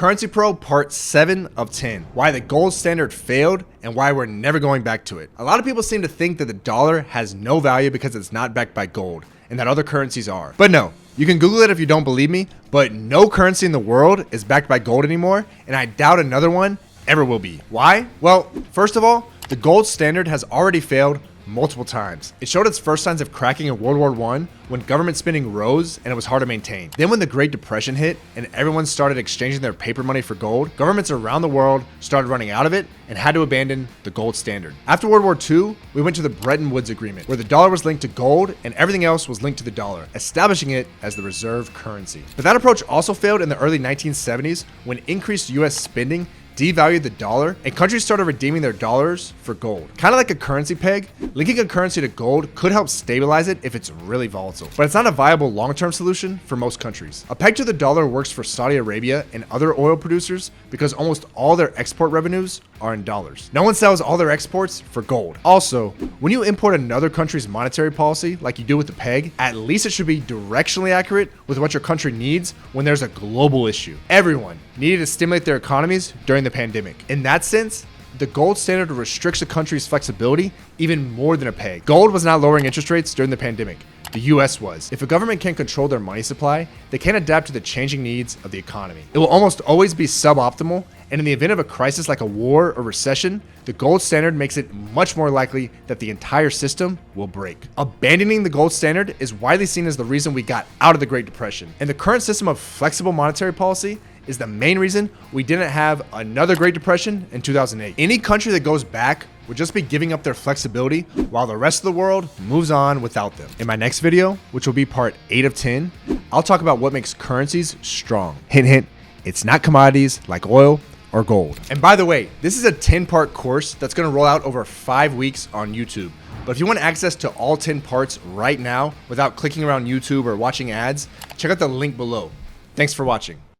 Currency Pro Part 7 of 10. Why the gold standard failed and why we're never going back to it. A lot of people seem to think that the dollar has no value because it's not backed by gold and that other currencies are. But no, you can Google it if you don't believe me, but no currency in the world is backed by gold anymore, and I doubt another one ever will be. Why? Well, first of all, the gold standard has already failed multiple times. It showed its first signs of cracking in World War I when government spending rose and it was hard to maintain. Then when the Great Depression hit and everyone started exchanging their paper money for gold, governments around the world started running out of it and had to abandon the gold standard. After World War II, we went to the Bretton Woods Agreement, where the dollar was linked to gold and everything else was linked to the dollar, establishing it as the reserve currency. But that approach also failed in the early 1970s when increased US spending devalued the dollar and countries started redeeming their dollars for gold. Kind of like a currency peg, linking a currency to gold could help stabilize it if it's really volatile, but it's not a viable long-term solution for most countries. A peg to the dollar works for Saudi Arabia and other oil producers because almost all their export revenues are in dollars. No one sells all their exports for gold. Also, when you import another country's monetary policy like you do with the peg, at least it should be directionally accurate with what your country needs when there's a global issue. Everyone needed to stimulate their economies during the pandemic. In that sense, the gold standard restricts a country's flexibility even more than a peg. Gold was not lowering interest rates during the pandemic. The US was. If a government can't control their money supply, they can't adapt to the changing needs of the economy. It will almost always be suboptimal, and in the event of a crisis like a war or recession, the gold standard makes it much more likely that the entire system will break. Abandoning the gold standard is widely seen as the reason we got out of the Great Depression, and the current system of flexible monetary policy is the main reason we didn't have another Great Depression in 2008. Any country that goes back would just be giving up their flexibility while the rest of the world moves on without them. In my next video, which will be part 8 of 10, I'll talk about what makes currencies strong. Hint, hint, it's not commodities like oil or gold. And by the way, this is a 10-part course that's gonna roll out over 5 weeks on YouTube. But if you want access to all 10 parts right now without clicking around YouTube or watching ads, check out the link below. Thanks for watching.